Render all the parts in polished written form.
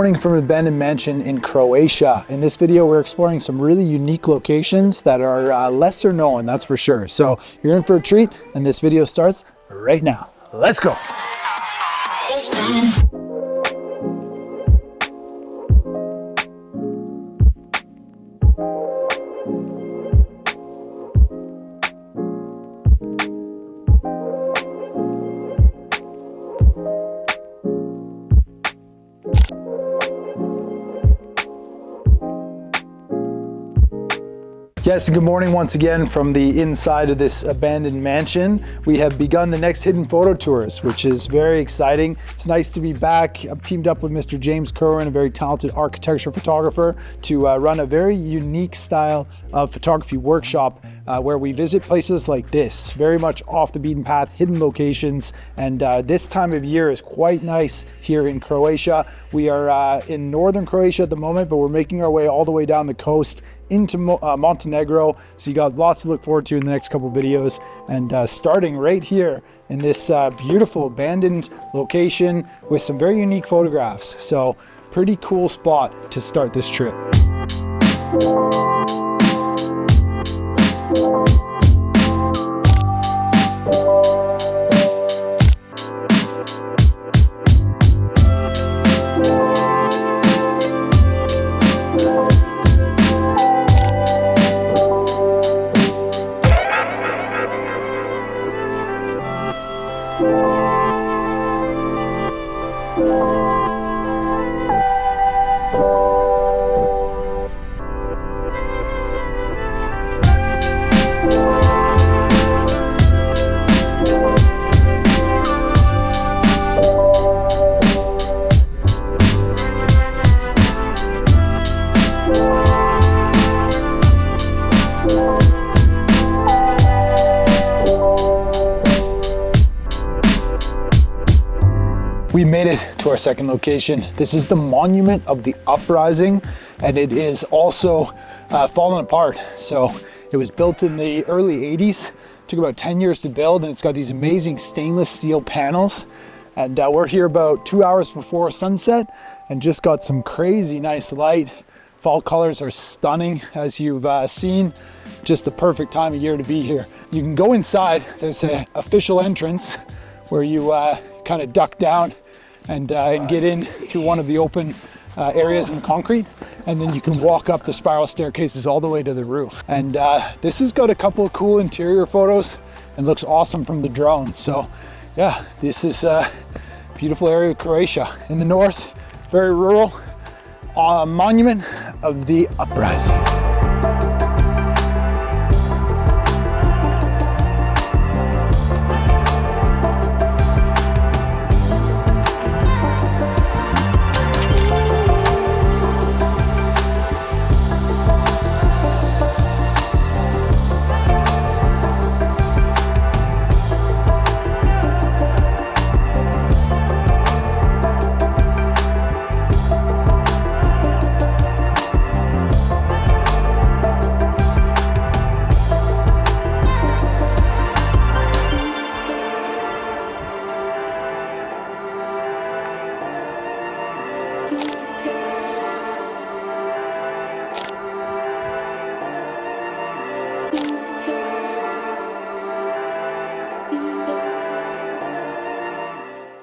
morning from an abandoned mansion in Croatia. In this video, we're exploring some really unique locations that are lesser known, that's for sure. So you're in for a treat, and this video starts right now. Let's go. Yes, and good morning once again from the inside of this abandoned mansion. We have begun the next hidden photo tours, which is very exciting. It's nice to be back. I've teamed up with Mr. James Kerwin, a very talented architecture photographer, to run a very unique style of photography workshop where we visit places like this, very much off the beaten path, hidden locations. And this time of year is quite nice here in Croatia. We are in northern Croatia at the moment, but we're making our way all the way down the coast into Montenegro. So you got lots to look forward to in the next couple videos, and starting right here in this beautiful abandoned location with some very unique photographs. So pretty cool spot to start this trip. We made it to our second location. This is the Monument of the Uprising, and it is also fallen apart. So it was built in the early 80s, took about 10 years to build, and it's got these amazing stainless steel panels. And we're here about 2 hours before sunset and just got some crazy nice light. Fall colors are stunning, as you've seen. Just the perfect time of year to be here. You can go inside. There's an official entrance where you kind of duck down and get in through one of the open areas in the concrete, and then you can walk up the spiral staircases all the way to the roof. And this has got a couple of cool interior photos and looks awesome from the drone. So yeah, this is a beautiful area of Croatia. In the north, very rural, Monument of the Uprising.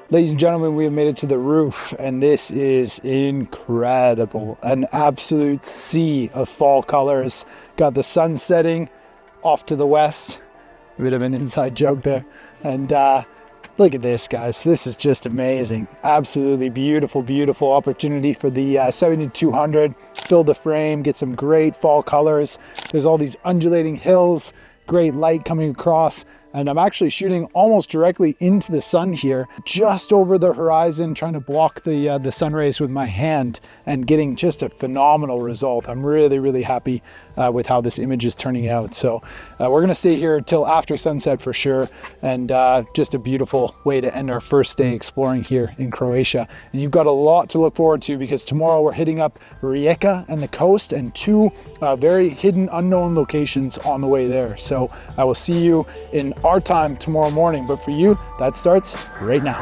Ladies and gentlemen, we have made it to the roof, and this is incredible. An absolute sea of fall colors. Got the sun setting off to the west. A bit of an inside joke there. And look at this, guys. This is just amazing. Absolutely beautiful, beautiful opportunity for the 7200. Fill the frame, get some great fall colors. There's all these undulating hills, great light coming across. And I'm actually shooting almost directly into the sun here, just over the horizon, trying to block the sun rays with my hand and getting just a phenomenal result. I'm really, really happy with how this image is turning out. So we're gonna stay here till after sunset for sure. And just a beautiful way to end our first day exploring here in Croatia. And you've got a lot to look forward to, because tomorrow we're hitting up Rijeka and the coast, and two very hidden, unknown locations on the way there. So I will see you in our time tomorrow morning, but for you, that starts right now.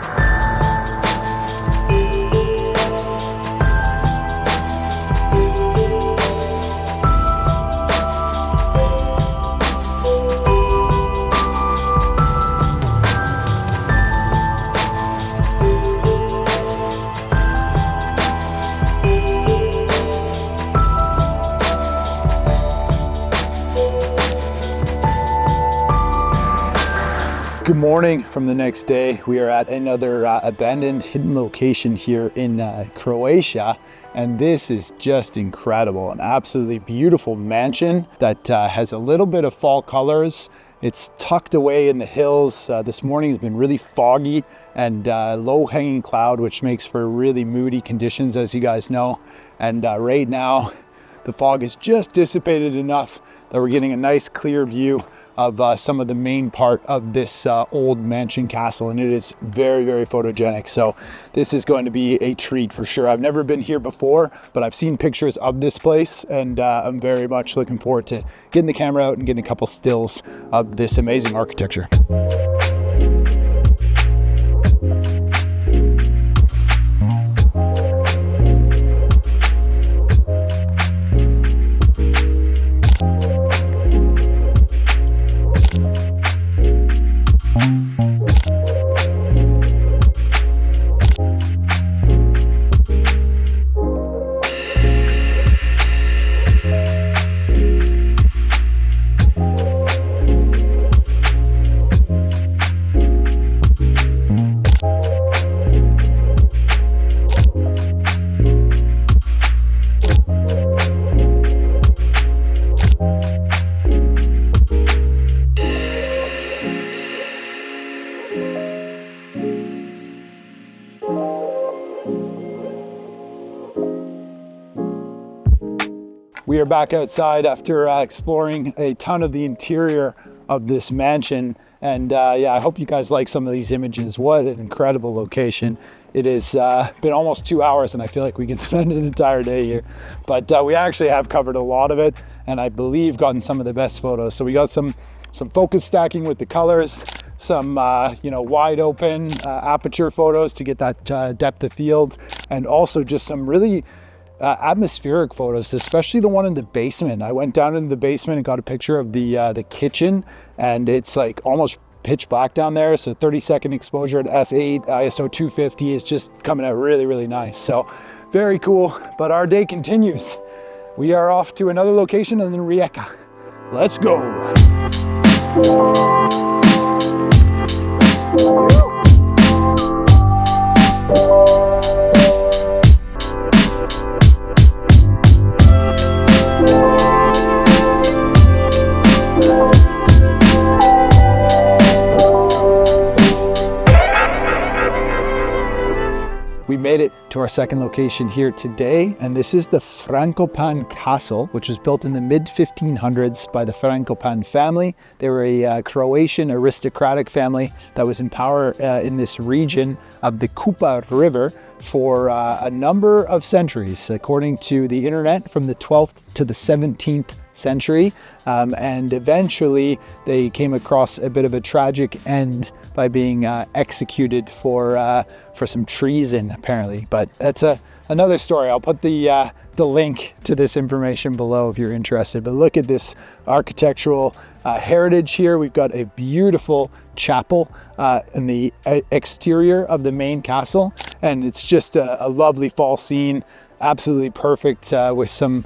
Good morning from the next day. We are at another abandoned hidden location here in Croatia, and this is just incredible. An absolutely beautiful mansion that has a little bit of fall colors. It's tucked away in the hills. This morning has been really foggy and low-hanging cloud, which makes for really moody conditions, as you guys know. And right now, the fog has just dissipated enough that we're getting a nice clear view of some of the main part of this old mansion castle, and it is very, very photogenic. So this is going to be a treat for sure. I've never been here before, but I've seen pictures of this place, and I'm very much looking forward to getting the camera out and getting a couple stills of this amazing architecture. We are back outside after exploring a ton of the interior of this mansion, and yeah, I hope you guys like some of these images. What an incredible location. It has been almost 2 hours, and I feel like we could spend an entire day here, but we actually have covered a lot of it, and I believe gotten some of the best photos. So we got some focus stacking with the colors, some wide open aperture photos to get that depth of field, and also just some really atmospheric photos, especially the one in the basement. I went down into the basement and got a picture of the kitchen, and it's like almost pitch black down there. So 30-second exposure at f8, ISO 250 is just coming out really, really nice. So very cool. But our day continues. We are off to another location in Rijeka. Let's go. We made it to our second location here today, and this is the Franco Pan Castle, which was built in the mid-1500s by the Franco Pan family. They were a Croatian aristocratic family that was in power in this region of the Kupa River for a number of centuries, according to the internet, from the 12th to the 17th century, and eventually they came across a bit of a tragic end by being executed for some treason, apparently. But that's another story. I'll put the link to this information below if you're interested. But look at this architectural heritage here. We've got a beautiful chapel in the exterior of the main castle, and it's just a lovely fall scene. Absolutely perfect with some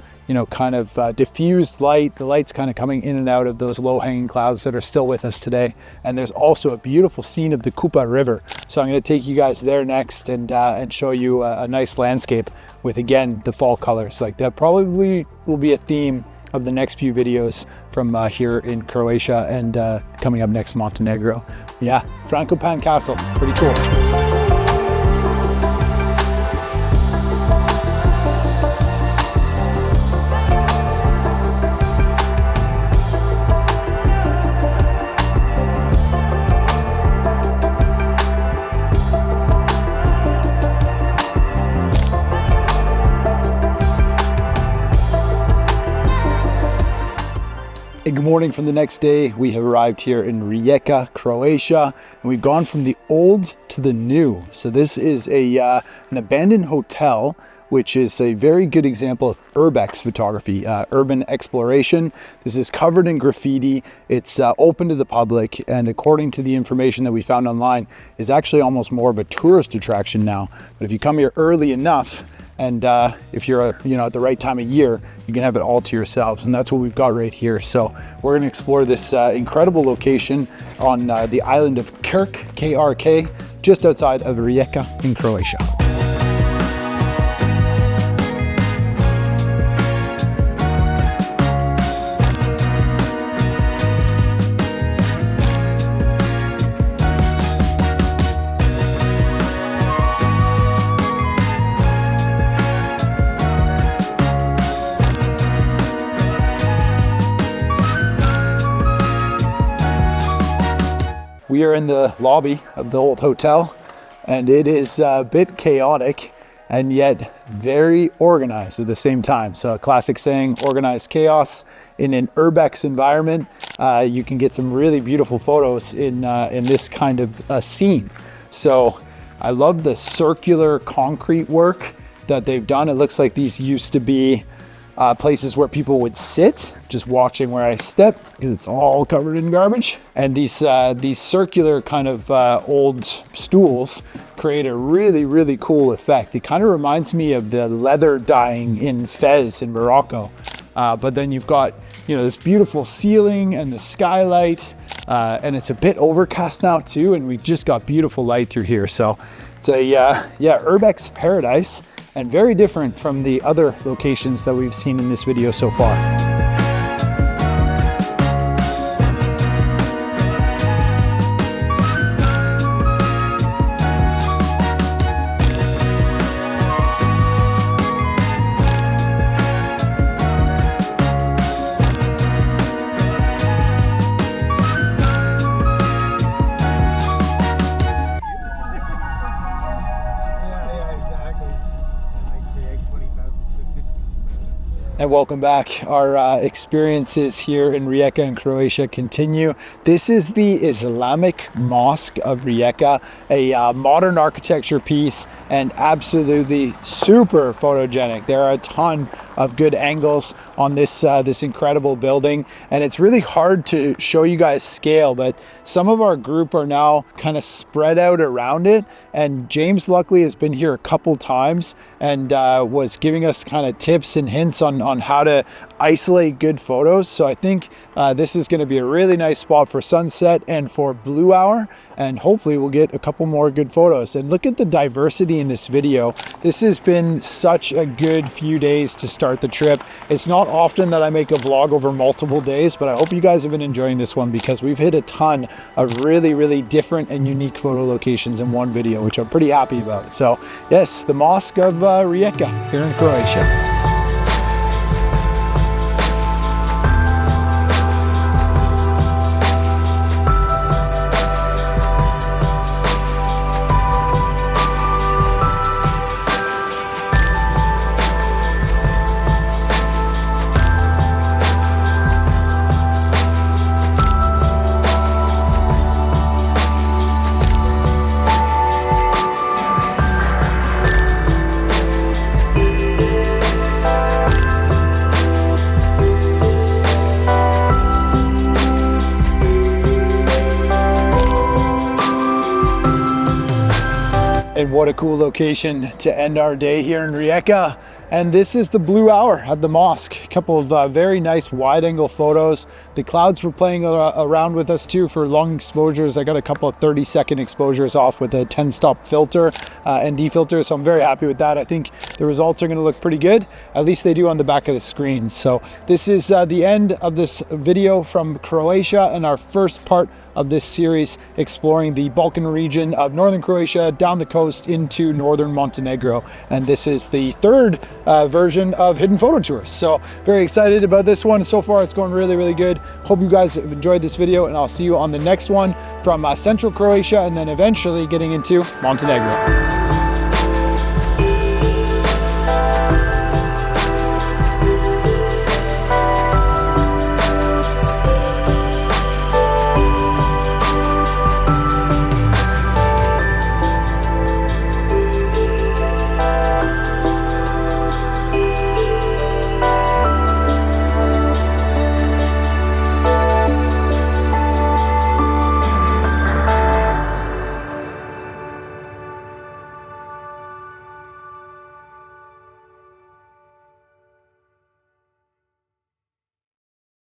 kind of diffused light. The light's kind of coming in and out of those low-hanging clouds that are still with us today. And there's also a beautiful scene of the Kupa River. So I'm going to take you guys there next and show you a nice landscape with, again, the fall colors. Like that probably will be a theme of the next few videos from here in Croatia and coming up next, Montenegro. Yeah, Franco Pan Castle, pretty cool. Good morning from the next day. We have arrived here in Rijeka, Croatia, and we've gone from the old to the new. So this is an abandoned hotel, which is a very good example of urbex photography, urban exploration. This is covered in graffiti. It's open to the public, and according to the information that we found online, is actually almost more of a tourist attraction now. But if you come here early enough, And if you're at the right time of year, you can have it all to yourselves, and that's what we've got right here. So we're going to explore this incredible location on the island of Krk, K-R-K, just outside of Rijeka in Croatia. We are in the lobby of the old hotel, and it is a bit chaotic and yet very organized at the same time. So a classic saying, organized chaos. In an urbex environment, you can get some really beautiful photos in this kind of scene. So I love the circular concrete work that they've done. It looks like these used to be places where people would sit, just watching where I step, because it's all covered in garbage. And these circular kind of old stools create a really, really cool effect. It kind of reminds me of the leather dyeing in Fez in Morocco. But then you've got, this beautiful ceiling and the skylight, and it's a bit overcast now too, and we've just got beautiful light through here. So it's a, urbex paradise, and very different from the other locations that we've seen in this video so far. And welcome back. Our experiences here in Rijeka in Croatia continue. This is the Islamic Mosque of Rijeka, a modern architecture piece and absolutely super photogenic. There are a ton of good angles on this this incredible building, and it's really hard to show you guys scale, but some of our group are now kind of spread out around it, and James luckily has been here a couple times and was giving us kind of tips and hints on how to isolate good photos. So I think this is going to be a really nice spot for sunset and for blue hour, and hopefully we'll get a couple more good photos. And look at the diversity in this video. This has been such a good few days to start the trip. It's not often that I make a vlog over multiple days, but I hope you guys have been enjoying this one, because we've hit a ton of really, really different and unique photo locations in one video, which I'm pretty happy about. So yes, the Mosque of Rijeka here in Croatia. And what a cool location to end our day here in Rijeka. And this is the blue hour at the mosque. A couple of very nice wide angle photos. The clouds were playing around with us too for long exposures. I got a couple of 30-second exposures off with a 10-stop filter and defilter. So I'm very happy with that. I think the results are going to look pretty good. At least they do on the back of the screen. So this is the end of this video from Croatia and our first part of this series exploring the Balkan region of northern Croatia down the coast into northern Montenegro. And this is the third version of Hidden Photo Tours. So very excited about this one. So far it's going really, really good. Hope you guys have enjoyed this video, and I'll see you on the next one from central Croatia, and then eventually getting into Montenegro.